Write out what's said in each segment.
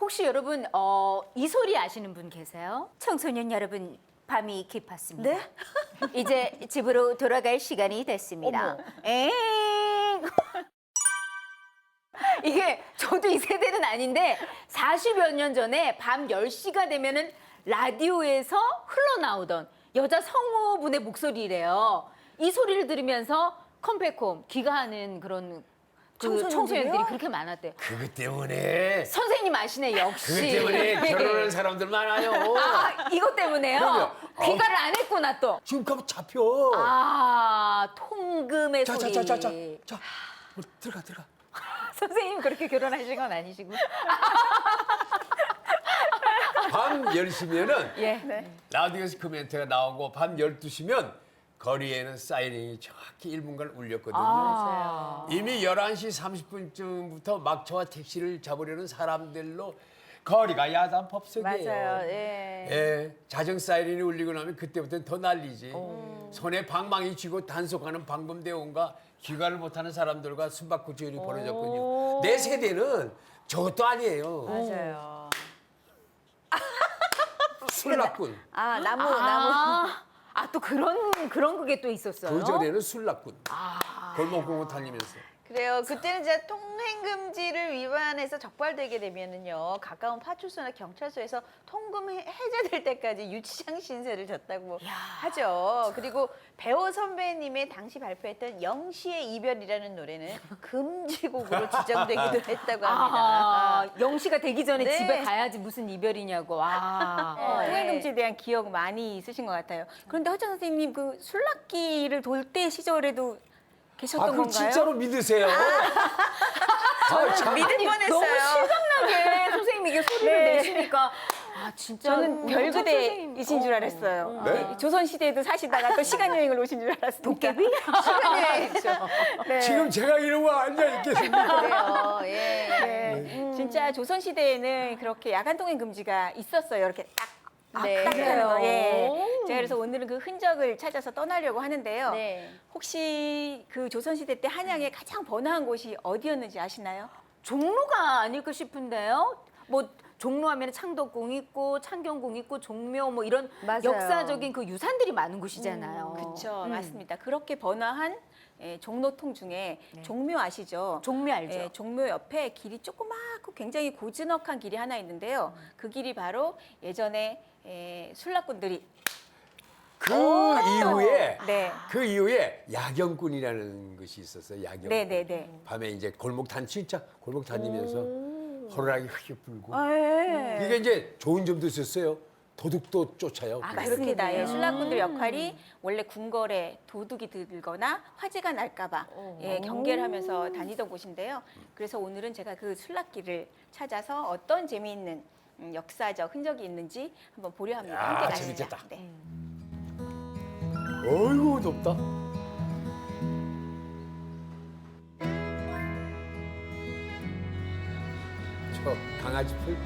혹시 여러분 이 소리 아시는 분 계세요? 청소년 여러분, 밤이 깊었습니다. 네? 이제 집으로 돌아갈 시간이 됐습니다. 어머. 엥. 이게 저도 이 세대는 아닌데 40여 년 전에 밤 10시가 되면은 라디오에서 흘러나오던 여자 성우분의 목소리래요. 이 소리를 들으면서 컴백홈 귀가하는 그런 그 청소년들이 그렇게 많았대요. 그것 때문에 선생님 아시네, 역시. 그것 때문에 결혼하는 사람들 많아요. 아, 이것 때문에요? 그럼요. 귀가를 안 했구나, 또. 지금 가면 잡혀. 아, 통금의 소리. 자, 들어가. 선생님 그렇게 결혼하신 건 아니시고. 밤 10시면은 예. 라디오에서 그 멘트가 나오고 밤 12시면 거리에는 사이렌이 정확히 1분간 울렸거든요. 아. 이미 11시 30분쯤부터 막차와 택시를 잡으려는 사람들로 거리가 야단법석이에요. 맞아요. 예. 예, 자정 사이렌이 울리고 나면 그때부터는 더 난리지. 손에 방망이 쥐고 단속하는 방범대원과 귀가를 못하는 사람들과 숨바꼭질이 벌어졌군요. 내 세대는 저것도 아니에요. 맞아요. 술락군. 아, 나무. 아, 또 그런 그게 또 있었어요. 그 전에는 술락군. 골목골목 다니면서. 그래요. 그때는 진짜 통행금지를 위반해서 적발되게 되면은요, 가까운 파출소나 경찰서에서 통금 해제될 때까지 유치장 신세를 졌다고 하죠. 그리고 배우 선배님의 당시 발표했던 영시의 이별이라는 노래는 금지곡으로 지정되기도 했다고 합니다. 아, 영시가 되기 전에 네. 집에 가야지 무슨 이별이냐고. 아. 통행금지에 대한 기억 많이 있으신 것 같아요. 그런데 허정 선생님 그 술락기를 돌 때 시절에도 계셨던 그거 건가요? 진짜로 믿으세요? 참. 믿을 뻔했어요. 너무 실감나게 선생님 이게 소리를 네. 내시니까. 아, 진짜. 저는 별그대이신 선생님. 줄 알았어요. 네? 조선시대에도 사시다가 또 시간여행을 오신 줄 알았습니다. 도깨비? 네. 지금 제가 이러고 앉아있겠습니까? 그래요. 예. 네. 진짜 조선시대에는 그렇게 야간 통행 금지가 있었어요. 이렇게 딱. 네. 딱 하는 거. 예. 오. 제가 그래서 오늘은 그 흔적을 찾아서 떠나려고 하는데요. 네. 혹시 그 조선시대 때 한양에 가장 번화한 곳이 어디였는지 아시나요? 종로가 아닐까 싶은데요. 뭐 종로하면 창덕궁 있고 창경궁 있고 종묘 뭐 이런 맞아요. 역사적인 그 유산들이 많은 곳이잖아요. 그렇죠, 맞습니다. 그렇게 번화한 종로통 중에 네. 종묘 아시죠? 종묘 알죠? 예, 종묘 옆에 길이 조그맣고 굉장히 고즈넉한 길이 하나 있는데요. 그 길이 바로 예전에 술락꾼들이 그 이후에 네. 그 이후에 야경꾼이라는 것이 있었어요. 야경. 네네네. 밤에 이제 골목 진짜 골목 다니면서 호루라기 휘휘 불고. 네. 이게 이제 좋은 점도 있었어요. 도둑도 쫓아요. 아, 그래서. 맞습니다. 예, 술락꾼들 역할이 원래 궁궐에 도둑이 들거나 화재가 날까봐 경계를 하면서 다니던 곳인데요. 그래서 오늘은 제가 그 술락길을 찾아서 어떤 재미있는 역사적 흔적이 있는지 한번 보려 합니다. 야, 함께 가시죠. 재밌겠다. 네. 어이구 덥다. 저 강아지 풀.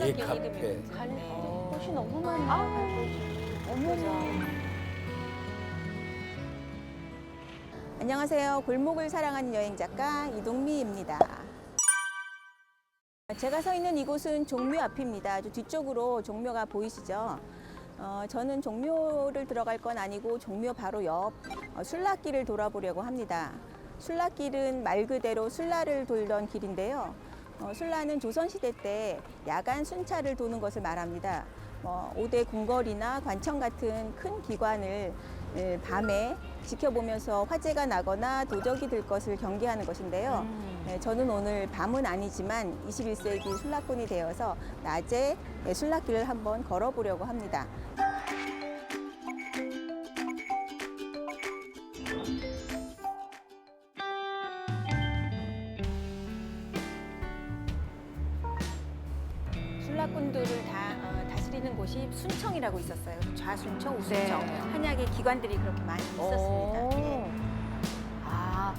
이 카페. 꽃이 너무 많네. 안녕하세요. 골목을 사랑하는 여행 작가 이동미입니다. 제가 서 있는 이곳은 종묘 앞입니다. 아주 뒤쪽으로 종묘가 보이시죠? 저는 종묘를 들어갈 건 아니고 종묘 바로 옆 술락길을 돌아보려고 합니다. 술락길은 말 그대로 술라를 돌던 길인데요. 술라는 조선시대 때 야간 순찰을 도는 것을 말합니다. 5대 궁궐이나 관청 같은 큰 기관을 밤에 지켜보면서 화재가 나거나 도적이 들 것을 경계하는 것인데요. 저는 오늘 밤은 아니지만 21세기 술락꾼이 되어서 낮에 술락길을 한번 걸어보려고 합니다. 술락꾼들을 다스리는 곳이 순청이라고 있었어요. 좌순청, 우순청. 네. 한약의 기관들이 그렇게 많이 있었습니다. 네. 아,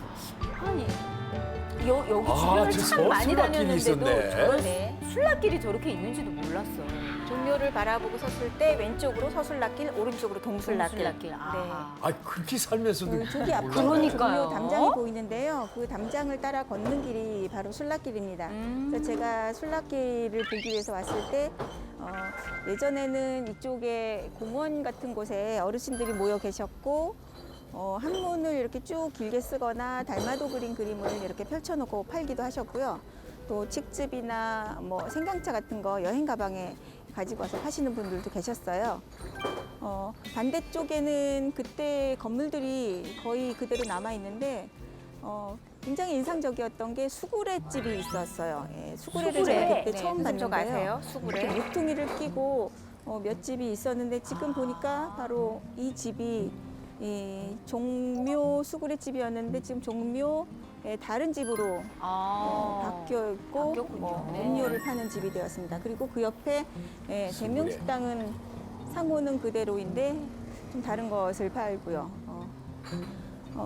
아니 여기 주변을 저 참 많이 술락길이 다녔는데도 있었네. 저런 네. 술락길이 저렇게 있는지도 몰랐어요. 종묘를 바라보고 섰을 때 왼쪽으로 서술락길, 오른쪽으로 동술락길. 동술락길. 네. 아. 아 그렇게 살면서도 그 저기 앞에 그러니까요. 종묘 담장이 보이는데요. 그 담장을 따라 걷는 길이 바로 술락길입니다. 그래서 제가 술락길을 보기 위해서 왔을 때 예전에는 이쪽에 공원 같은 곳에 어르신들이 모여 계셨고 한문을 이렇게 쭉 길게 쓰거나 달마도 그린 그림을 이렇게 펼쳐놓고 팔기도 하셨고요. 또 칡즙이나 뭐 생강차 같은 거 여행 가방에 가지고 와서 파시는 분들도 계셨어요. 반대쪽에는 그때 건물들이 거의 그대로 남아 있는데 굉장히 인상적이었던 게 수구레집이 있었어요. 예, 수구레를 제가 그때 처음 무슨 쪽 봤는데요. 아세요? 수구레. 이렇게 모퉁이를 끼고 몇 집이 있었는데 지금 보니까 바로 이 집이 이 종묘 수구레집이었는데 지금 종묘의 다른 집으로 바뀌어 있고 바뀌었군요. 네. 음료를 파는 집이 되었습니다. 그리고 그 옆에 대명식당은 상호는 그대로인데 좀 다른 것을 팔고요.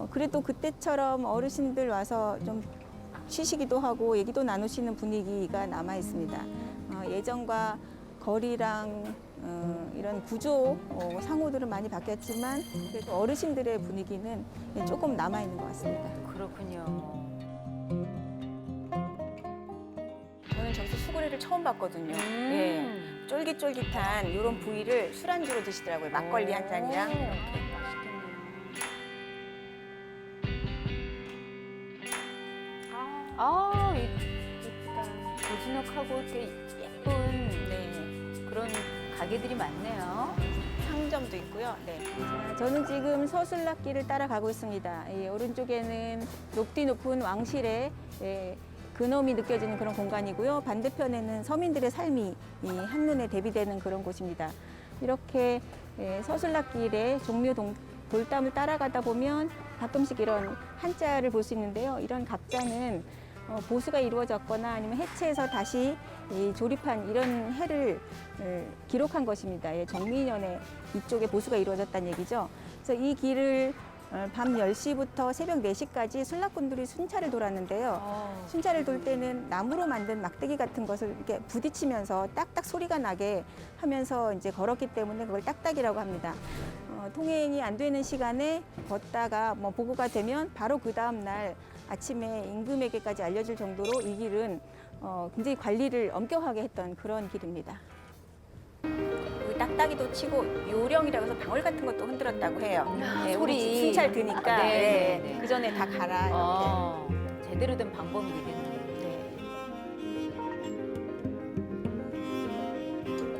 그래도 그때처럼 어르신들 와서 좀 쉬시기도 하고 얘기도 나누시는 분위기가 남아 있습니다. 예전과 거리랑 이런 구조 상호들은 많이 바뀌었지만 그래도 어르신들의 분위기는 조금 남아 있는 것 같습니다. 그렇군요. 저는 저기서 수구레를 처음 봤거든요. 예. 쫄깃쫄깃한 이런 부위를 술안주로 드시더라고요. 막걸리 한 잔이랑 이렇게. 아, 고즈넉하고 이렇게 예쁜 그런 가게들이 많네요. 상점도 있고요. 네. 저는 지금 서술락길을 따라가고 있습니다. 이 오른쪽에는 높디 높은 왕실의 근엄이 느껴지는 그런 공간이고요. 반대편에는 서민들의 삶이 이 한눈에 대비되는 그런 곳입니다. 이렇게 서술락길의 종묘 돌담을 따라가다 보면 가끔씩 이런 한자를 볼 수 있는데요. 이런 각자는 보수가 이루어졌거나 아니면 해체해서 다시 조립한 이런 해를 기록한 것입니다. 정민년에 이쪽에 보수가 이루어졌다는 얘기죠. 그래서 이 길을 밤 10시부터 새벽 4시까지 술락꾼들이 순찰을 돌았는데요. 순찰을 돌 때는 나무로 만든 막대기 같은 것을 이렇게 부딪히면서 딱딱 소리가 나게 하면서 이제 걸었기 때문에 그걸 딱딱이라고 합니다. 통행이 안 되는 시간에 걷다가 뭐 보고가 되면 바로 그 다음 날 아침에 임금에게까지 알려질 정도로 이 길은 굉장히 관리를 엄격하게 했던 그런 길입니다. 그 딱딱이도 치고 요령이라고 해서 방울 같은 것도 흔들었다고 해요. 네, 소리. 우리 순찰 드니까 네, 네. 그 전에 다 가라 이렇게. 제대로 된 방법이 되겠네요. 네.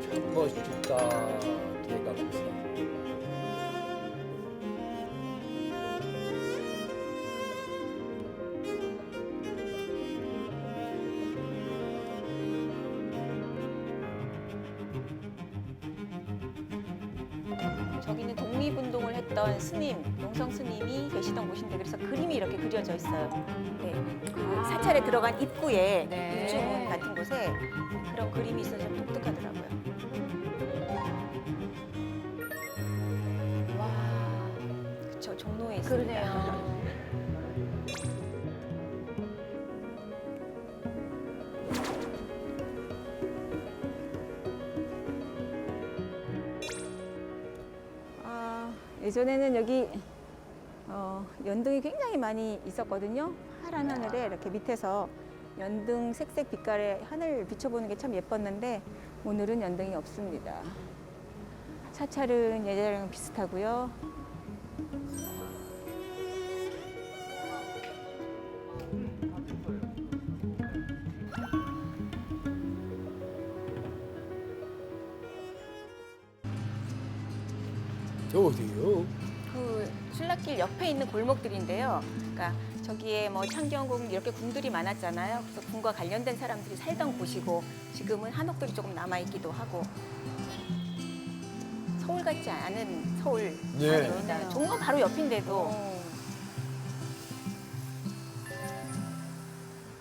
참 멋있다. 대각사. 저기는 독립운동을 했던 스님, 용성 스님이 계시던 곳인데 그래서 그림이 이렇게 그려져 있어요. 네, 그 사찰에 들어간 입구에 네. 입주문 같은 곳에 그런 그림이 있어서 좀 독특하더라고요. 그쵸, 종로에 있습니다. 그러네요. 예전에는 여기 연등이 굉장히 많이 있었거든요. 파란 하늘에 이렇게 밑에서 연등 색색 빛깔의 하늘 비춰보는 게 참 예뻤는데 오늘은 연등이 없습니다. 사찰은 예전랑 비슷하고요. 어디요? 그 신라길 옆에 있는 골목들인데요. 그러니까 저기에 뭐 창경궁 이렇게 궁들이 많았잖아요. 그래서 궁과 관련된 사람들이 살던 곳이고 지금은 한옥들이 조금 남아 있기도 하고 서울 같지 않은 서울 네. 아닙니다. 종로 바로 옆인데도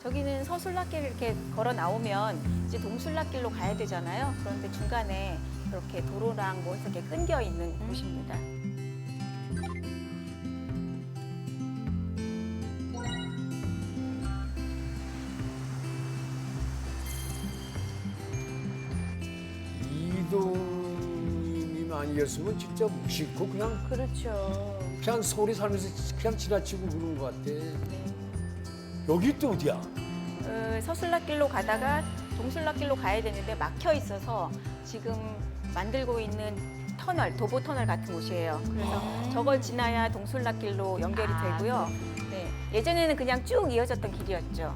저기는 서술락길을 이렇게 걸어 나오면 이제 동술락길로 가야 되잖아요. 그런데 중간에 이렇게 도로랑 뭐 이렇게 끊겨 있는 곳입니다. 아니었으면 진짜 무식고 그렇죠. 그냥 서울에 살면서 그냥 지나치고 그러는 것 같아. 여기 또 어디야? 서술락길로 가다가 동술락길로 가야 되는데 막혀 있어서 지금 만들고 있는 터널, 도보 터널 같은 곳이에요. 그래서 저걸 지나야 동술락길로 연결이 되고요. 네, 예전에는 그냥 쭉 이어졌던 길이었죠.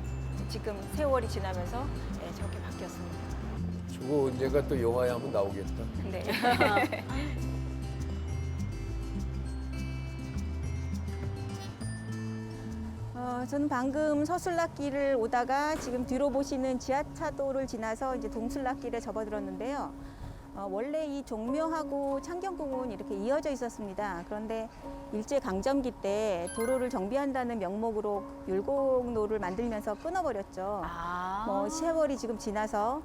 지금 세월이 지나면서 네, 저렇게 바뀌었습니다. 저거 언젠가 또 영화에 한번 나오겠다. 네. 저는 방금 서술락길을 오다가 지금 뒤로 보시는 지하차도를 지나서 이제 동술락길에 접어들었는데요. 원래 이 종묘하고 창경궁은 이렇게 이어져 있었습니다. 그런데 일제강점기 때 도로를 정비한다는 명목으로 율곡로를 만들면서 끊어버렸죠. 세월이 지금 지나서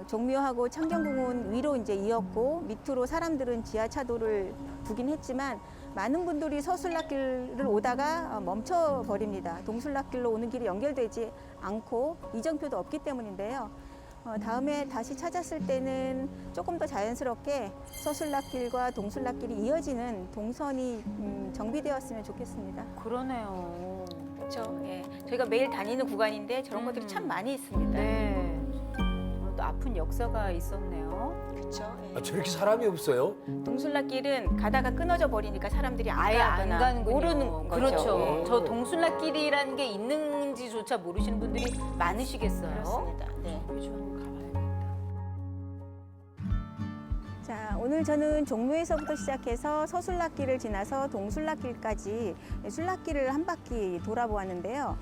종묘하고 창경궁은 위로 이제 이었고 밑으로 사람들은 지하차도를 두긴 했지만 많은 분들이 서술락길을 오다가 멈춰버립니다. 동술락길로 오는 길이 연결되지 않고 이정표도 없기 때문인데요. 다음에 다시 찾았을 때는 조금 더 자연스럽게 서술락길과 동술락길이 이어지는 동선이 정비되었으면 좋겠습니다. 그러네요. 그렇죠. 예. 저희가 매일 다니는 구간인데 저런 것들이 참 많이 있습니다. 네. 또 아픈 역사가 있었네요. 그렇죠. 예. 아, 저렇게 사람이 없어요? 동술락길은 가다가 끊어져 버리니까 사람들이 아예 안 가거나 가는군요. 모르는 거죠. 그렇죠. 예. 저 동술락길이라는 게 있는지조차 모르시는 분들이 많으시겠어요. 그렇습니다. 네. 요즘 한번 가봐야겠다. 자, 오늘 저는 종묘에서부터 시작해서 서술락길을 지나서 동술락길까지 술락길을 한 바퀴 돌아보았는데요.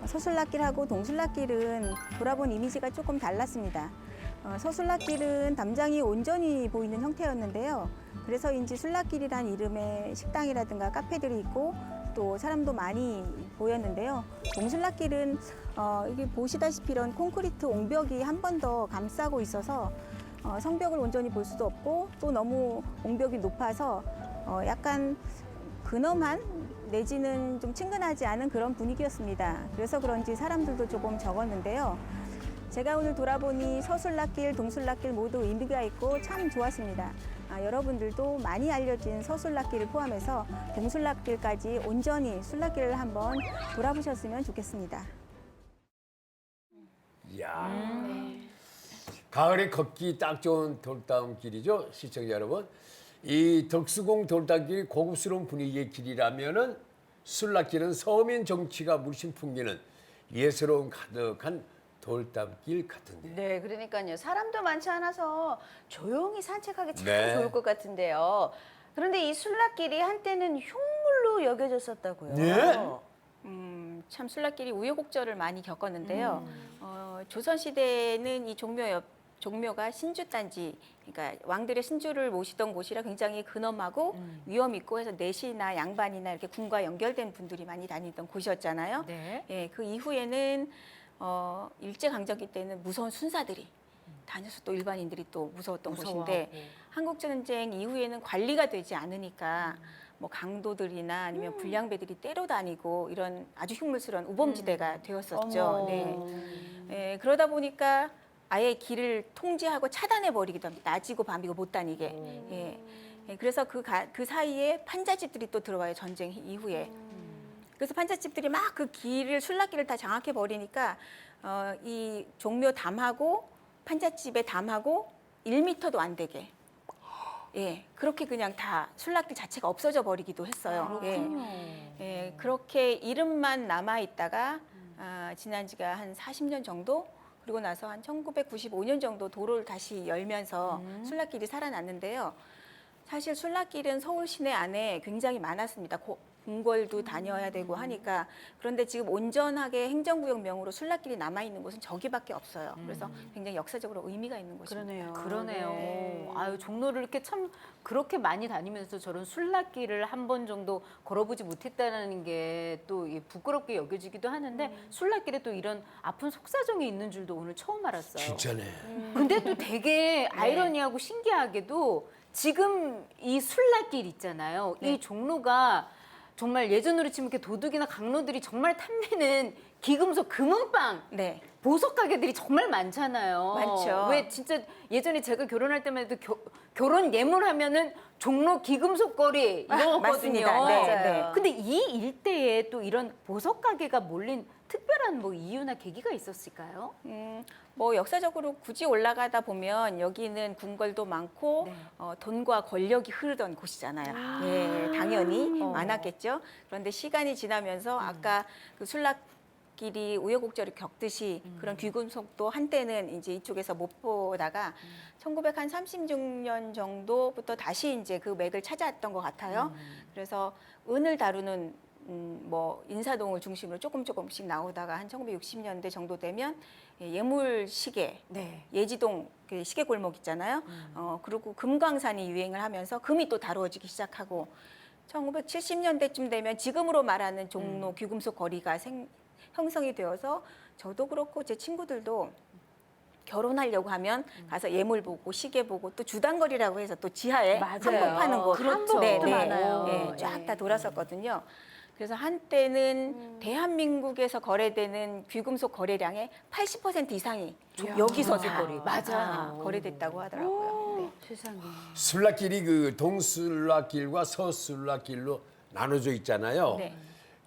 서술락길하고 동술락길은 돌아본 이미지가 조금 달랐습니다. 서술락길은 담장이 온전히 보이는 형태였는데요. 그래서인지 술락길이란 이름의 식당이라든가 카페들이 있고 또 사람도 많이 보였는데요. 동술락길은 이게 보시다시피 이런 콘크리트 옹벽이 한 번 더 감싸고 있어서 성벽을 온전히 볼 수도 없고 또 너무 옹벽이 높아서 약간 근엄한 내지는 좀 친근하지 않은 그런 분위기였습니다. 그래서 그런지 사람들도 조금 적었는데요. 제가 오늘 돌아보니 서술락길, 동술락길 모두 의미가 있고 참 좋았습니다. 여러분들도 많이 알려진 서술락길을 포함해서 동술락길까지 온전히 술락길을 한번 돌아보셨으면 좋겠습니다. 이야. 가을에 걷기 딱 좋은 돌담길이죠, 시청자 여러분. 이 덕수궁 돌담길이 고급스러운 분위기의 길이라면은 술락길은 서민 정치가 물씬 풍기는 예스러움 가득한 돌담길 같은데. 네, 그러니까요. 사람도 많지 않아서 조용히 산책하기 참 네. 좋을 것 같은데요. 그런데 이 술락길이 한때는 흉물로 여겨졌었다고요. 네? 참 술락길이 우여곡절을 많이 겪었는데요. 조선시대에는 이 종묘가 신주단지, 그러니까 왕들의 신주를 모시던 곳이라 굉장히 근엄하고 위험 있고 해서 내시나 양반이나 이렇게 군과 연결된 분들이 많이 다니던 곳이었잖아요. 네. 예, 그 이후에는 일제강점기 때는 무서운 순사들이 다녀서 또 일반인들이 또 무서웠던 곳인데 한국전쟁 이후에는 관리가 되지 않으니까 뭐 강도들이나 아니면 불량배들이 때려 다니고 이런 아주 흉물스러운 우범지대가 되었었죠. 어머. 네. 예, 그러다 보니까 아예 길을 통제하고 차단해 버리기도 합니다. 낮이고 밤이고 못 다니게. 예. 예, 그래서 그 사이에 판잣집들이 또 들어와요. 전쟁 이후에. 그래서 판잣집들이 막 그 길을 술락길을 다 장악해 버리니까 이 종묘 담하고 판잣집의 담하고 1m도 안 되게. 예, 그렇게 그냥 다 술락길 자체가 없어져 버리기도 했어요. 예, 그렇게 이름만 남아 있다가 지난 지가 한 40년 정도 그리고 나서 한 1995년 정도 도로를 다시 열면서 술락길이 살아났는데요. 사실 술락길은 서울 시내 안에 굉장히 많았습니다. 궁궐도 다녀야 되고 하니까. 그런데 지금 온전하게 행정구역명으로 술락길이 남아있는 곳은 저기밖에 없어요. 그래서 굉장히 역사적으로 의미가 있는 곳입니다. 그러네요. 네. 아유, 종로를 이렇게 참 그렇게 많이 다니면서 저런 술락길을 한 번 정도 걸어보지 못했다는 게 또 부끄럽게 여겨지기도 하는데 술락길에 또 이런 아픈 속사정이 있는 줄도 오늘 처음 알았어요. 진짜네. 근데 또 되게 아이러니하고 신기하게도 지금 이 술락길 있잖아요. 이 종로가 정말 예전으로 치면 이렇게 도둑이나 강로들이 정말 탐내는 기금속 금은방 네. 보석 가게들이 정말 많잖아요. 많죠. 왜 진짜 예전에 제가 결혼할 때만 해도 결혼 예물하면은 종로 기금속 거리 이런 거거든요. 맞습니다. 네, 네. 근데 이 일대에 또 이런 보석 가게가 몰린 특별한 뭐 이유나 계기가 있었을까요? 뭐 역사적으로 굳이 올라가다 보면 여기는 궁궐도 많고 네. 돈과 권력이 흐르던 곳이잖아요. 예, 당연히 많았겠죠. 그런데 시간이 지나면서 아까 그 술락길이 우여곡절을 겪듯이 그런 귀금속도 한때는 이제 이쪽에서 못 보다가 1936년 정도부터 다시 이제 그 맥을 찾아왔던 것 같아요. 그래서 은을 다루는 뭐 인사동을 중심으로 조금씩 나오다가 한 1960년대 정도 되면 예물 시계, 네. 예지동 그 시계 골목 있잖아요. 그리고 금광산이 유행을 하면서 금이 또 다루어지기 시작하고 1970년대쯤 되면 지금으로 말하는 종로 귀금속 거리가 형성이 되어서 저도 그렇고 제 친구들도 결혼하려고 하면 가서 예물 보고 시계 보고 또 주당거리라고 해서 또 지하에 맞아요. 한복 파는 곳, 그렇죠. 네, 많아요. 네, 쫙 다 돌았었거든요. 그래서 한때는 대한민국에서 거래되는 귀금속 거래량의 80% 이상이 여기서 다 맞아요. 거래됐다고 하더라고요. 네. 세상에. 술락길이 그 동술락길과 서술락길로 나눠져 있잖아요. 네.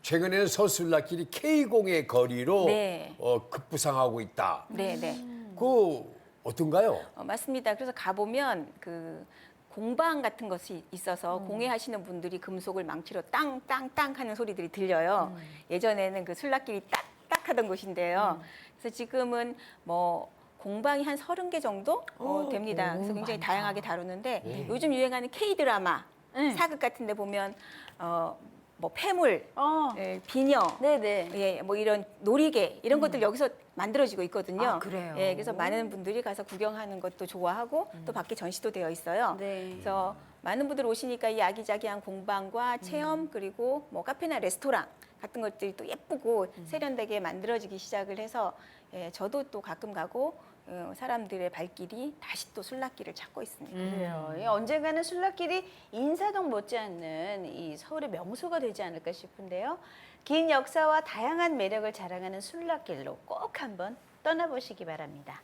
최근에는 서술락길이 K공의 거리로 네. 급부상하고 있다. 네, 네. 그 어떤가요? 맞습니다. 그래서 가보면 그 공방 같은 것이 있어서 공예하시는 분들이 금속을 망치로 땅땅땅 하는 소리들이 들려요. 예전에는 그 술락길이 딱딱 하던 곳인데요. 그래서 지금은 뭐 공방이 한 30개 정도 됩니다. 그래서 굉장히 다양하게 다루는데 요즘 유행하는 K-드라마, 사극 같은 데 보면 뭐 폐물, 비녀, 네네. 예, 뭐 이런 놀이개 이런 것들 여기서 만들어지고 있거든요. 아, 그래요? 예, 그래서 많은 분들이 가서 구경하는 것도 좋아하고 또 밖에 전시도 되어 있어요. 네. 그래서 많은 분들 오시니까 이 아기자기한 공방과 체험 그리고 뭐 카페나 레스토랑 같은 것들이 또 예쁘고 세련되게 만들어지기 시작을 해서 예, 저도 또 가끔 가고 사람들의 발길이 다시 또 술락길을 찾고 있습니다. 그래요. 언젠가는 술락길이 인사동 못지않는 이 서울의 명소가 되지 않을까 싶은데요. 긴 역사와 다양한 매력을 자랑하는 술락길로 꼭 한번 떠나보시기 바랍니다.